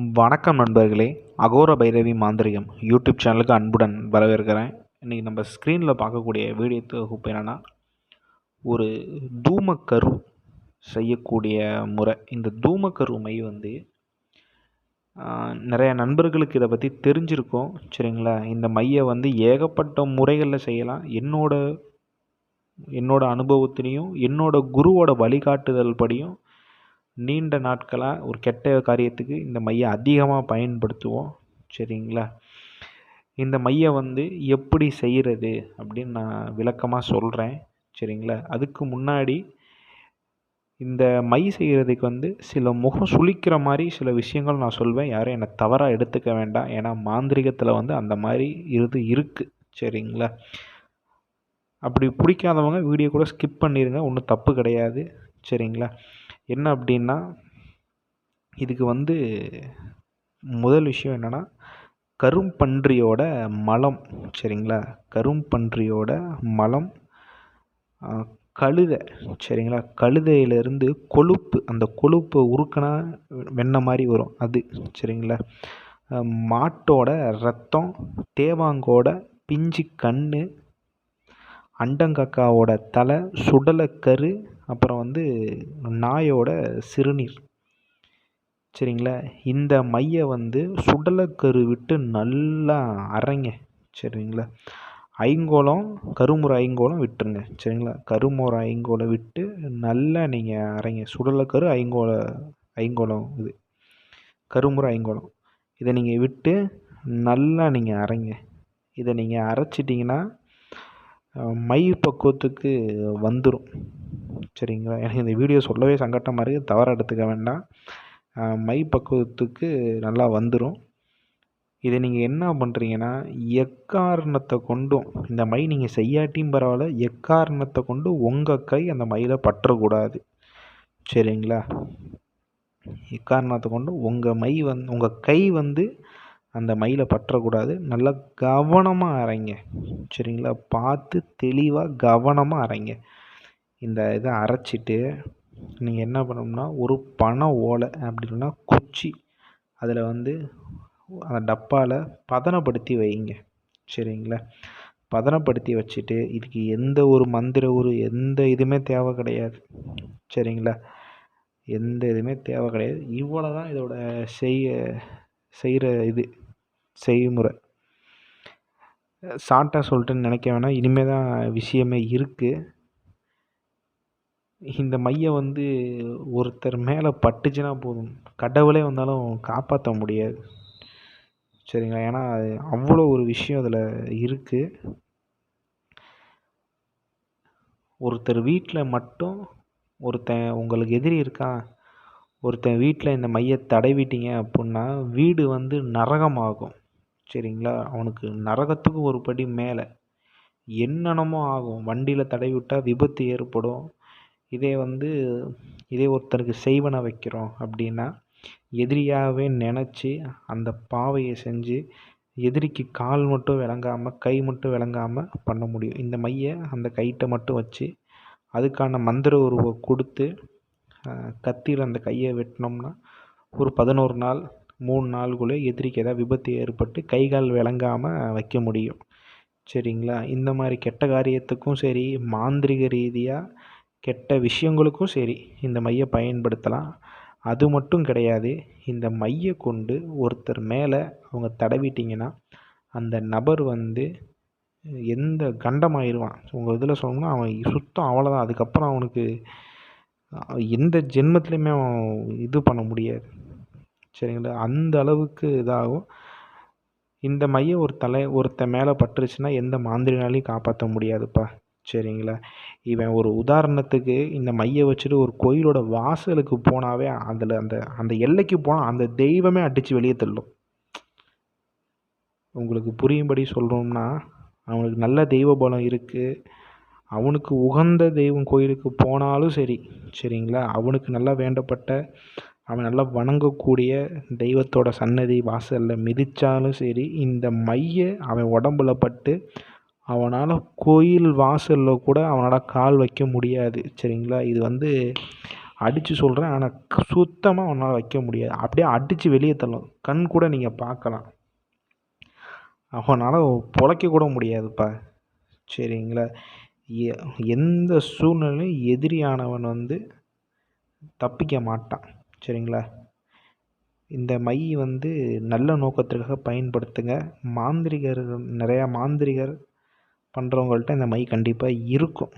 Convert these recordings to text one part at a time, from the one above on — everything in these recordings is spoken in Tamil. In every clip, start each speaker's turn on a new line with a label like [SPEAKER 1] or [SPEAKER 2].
[SPEAKER 1] வணக்கம் நண்பர்களே. அகோர பைரவி மாந்திரிகம் யூடியூப் சேனலுக்கு அன்புடன் வரவேற்கிறேன். இன்றைக்கி நம்ம ஸ்க்ரீனில் பார்க்கக்கூடிய வீடியோ தொகுப்பு என்னென்னா, ஒரு தூமக்கரு செய்யக்கூடிய முறை. இந்த தூமக்கரு மை நிறைய நண்பர்களுக்கு இதை பற்றி தெரிஞ்சிருக்கும். சரிங்களா? இந்த மையை ஏகப்பட்ட முறைகளில் செய்யலாம். என்னோட அனுபவத்திலையும் என்னோட குருவோட வழிகாட்டுதல் படியும் நீண்ட நாட்களாக ஒரு கெட்ட காரியத்துக்கு இந்த மையை அதிகமாக பயன்படுத்துவோம். சரிங்களா? இந்த மையை எப்படி செய்கிறது அப்படின்னு நான் விளக்கமாக சொல்கிறேன். சரிங்களா? அதுக்கு முன்னாடி இந்த மை செய்கிறதுக்கு சில முகம் சுளிக்கிற மாதிரி சில விஷயங்கள் நான் சொல்வேன். யாரும் என்னை தவறாக எடுத்துக்க வேண்டாம். ஏன்னா மாந்திரிகத்தில் அந்த மாதிரி இருக்குது. சரிங்களா? அப்படி பிடிக்காதவங்க வீடியோ கூட ஸ்கிப் பண்ணிடுங்க. ஒன்றும் தப்பு கிடையாது. சரிங்களா? என்ன அப்படின்னா, இதுக்கு முதல் விஷயம் என்னென்னா, கரும்பன்றியோட மலம். சரிங்களா? கரும்பன்றியோட மலம், கழுதை. சரிங்களா? கழுதையிலேருந்து கொழுப்பு, அந்த கொழுப்பை உருக்கினா வெண்ணெய் மாதிரி வரும் அது. சரிங்களா? மாட்டோட ரத்தம், தேவாங்கோட பிஞ்சு கண், அண்டங்கக்காவோட தலை, சுடலைக்கரு, அப்புறம் நாயோட சிறுநீர். சரிங்களா? இந்த மையை சுடலைக்கரு விட்டு நல்லா அரைங்க. சரிங்களா? ஐங்கோலம், கருமுறை ஐங்கோலம் விட்டுருங்க. சரிங்களா? கருமுறை ஐங்கோலம் விட்டு நல்லா நீங்கள் அரைங்க. சுடலைக்கரு, ஐங்கோலம் இது கருமுறை ஐங்கோலம், இதை நீங்கள் விட்டு நல்லா நீங்கள் அரைங்க. இதை நீங்கள் அரைச்சிட்டிங்கன்னா மை பக்குவத்துக்கு வந்துடும். சரிங்களா? எனக்கு இந்த வீடியோ சொல்லவே சங்கட்டமாக இருக்குது. தவறாக எடுத்துக்க வேண்டாம். மை பக்குவத்துக்கு நல்லா வந்துடும். இதை நீங்கள் என்ன பண்ணுறீங்கன்னா, எக்காரணத்தை கொண்டும் இந்த மை நீங்கள் செய்யாட்டியும் பரவாயில்ல, எக்காரணத்தை கொண்டு உங்கள் கை அந்த மையில் பற்றக்கூடாது. சரிங்களா? எக்காரணத்தை கொண்டு உங்கள் கை அந்த மையில் பற்றக்கூடாது. நல்லா கவனமாக அரைங்க. சரிங்களா? பார்த்து தெளிவாக கவனமாக அரைங்க. இந்த இதை அரைச்சிட்டு நீங்கள் என்ன பண்ணணும்னா, ஒரு பனை ஓலை அப்படி இல்லைன்னா குச்சி, அதில் அந்த டப்பாவில் பதனப்படுத்தி வைங்க. சரிங்களா? பதனப்படுத்தி வச்சுட்டு, இதுக்கு எந்த ஒரு மந்திர எந்த இதுவுமே தேவை கிடையாது. சரிங்களா? எந்த இதுவுமே தேவை கிடையாது. இவ்வளோ தான் இதோட செய்கிற செய்முறை. ஷார்ட்டாக சொல்லிட்டுன்னு நினைக்க வேணாம். இனிமேல் தான் விஷயமே இருக்குது. இந்த மையை ஒருத்தர் மேலே பட்டுச்சுன்னா போதும், கடவுளே வந்தாலும் காப்பாற்ற முடியாது. சரிங்களா? ஏன்னா அவ்வளோ ஒரு விஷயம் அதில் இருக்குது. ஒருத்தர் வீட்டில் மட்டும் உங்களுக்கு எதிரி இருக்கான், ஒருத்தன் வீட்டில் இந்த மையை தடவிட்டீங்க அப்படின்னா வீடு நரகமாகும். சரிங்களா? அவனுக்கு நரகத்துக்கு ஒரு படி மேலே என்னென்னமோ ஆகும். வண்டியில் தடவி விட்டால் விபத்து ஏற்படும். இதே ஒருத்தருக்கு செய்வன வைக்கிறோம் அப்படின்னா எதிரியாகவே நினச்சி அந்த பாவையை செஞ்சு எதிரிக்கு கால் மட்டும் விளங்காமல் கை மட்டும் விளங்காமல் பண்ண முடியும். இந்த மையை அந்த கைட்டை மட்டும் வச்சு அதுக்கான மந்திர உருவை கொடுத்து கத்தியில் அந்த கையை வெட்டினோம்னா ஒரு 11 நாள் 3 நாளுக்குள்ளே எதிரிக்கு ஏதாவது விபத்து ஏற்பட்டு கை கால் விளங்காமல் வைக்க முடியும். சரிங்களா? இந்த மாதிரி கெட்ட காரியத்துக்கும் சரி, மாந்திரிக ரீதியாக கெட்ட விஷயங்களுக்கும் சரி இந்த மையை பயன்படுத்தலாம். அது மட்டும் கிடையாது, இந்த மையை கொண்டு ஒருத்தர் மேலே அவங்க தடவிட்டிங்கன்னா அந்த நபர் எந்த கண்டமாயிருவான். உங்கள் இதில் சொல்லணும்னா அவன் சுத்தம் அவ்வளோதான். அதுக்கப்புறம் அவனுக்கு எந்த ஜென்மத்துலேயுமே அவன் இது பண்ண முடியாது. சரிங்களா? அந்த அளவுக்கு இதாகும். இந்த மையை ஒருத்தன் மேலே பட்டுருச்சுன்னா எந்த மாந்திரினாலையும் காப்பாற்ற முடியாதுப்பா. சரிங்களா? இவன் ஒரு உதாரணத்துக்கு இந்த மையை வச்சுட்டு ஒரு கோயிலோட வாசலுக்கு போனாவே அதில் அந்த எல்லைக்கு போனால் அந்த தெய்வமே அடித்து வெளியே தள்ளும். உங்களுக்கு புரியும்படி சொல்கிறோம்னா, அவனுக்கு நல்ல தெய்வ பலம் இருக்குது, அவனுக்கு உகந்த தெய்வம் கோயிலுக்கு போனாலும் சரி, சரிங்களா, அவனுக்கு நல்லா வேண்டப்பட்ட அவன் நல்லா வணங்கக்கூடிய தெய்வத்தோட சன்னதி வாசலில் மிதித்தாலும் சரி, இந்த மையை அவன் உடம்புல பட்டு அவனால் கோயில் வாசலில் கூட அவனால் கால் வைக்க முடியாது. சரிங்களா? இது அடித்து சொல்கிறேன், ஆனால் சுத்தமாக உன்னால் வைக்க முடியாது. அப்படியே அடித்து வெளியே தள்ளும். கண் கூட நீங்கள் பார்க்கலாம். அவனால் பொழைக்க கூட முடியாதுப்பா. சரிங்களா? எ எந்த சூழ்நிலையும் எதிரியானவன் வந்து தப்பிக்க மாட்டான். சரிங்களா? இந்த மை வந்து நல்ல நோக்கத்திற்காக பயன்படுத்துங்க. நிறையா மாந்திரிகர் பண்ணுறவங்கள்ட்ட இந்த மை கண்டிப்பாக இருக்கும்.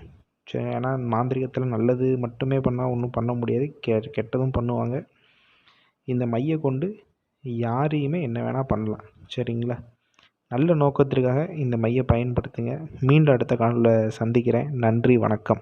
[SPEAKER 1] சரி, ஏன்னா மாந்திரிகத்தில் நல்லது மட்டுமே பண்ணால் ஒன்றும் பண்ண முடியாது. கெட்டதும் பண்ணுவாங்க. இந்த மையை கொண்டு யாரையுமே என்ன வேணால் பண்ணலாம். சரிங்களா? நல்ல நோக்கத்திற்காக இந்த மையை பயன்படுத்துங்க. மீண்டும் அடுத்த காலில் சந்திக்கிறேன். நன்றி, வணக்கம்.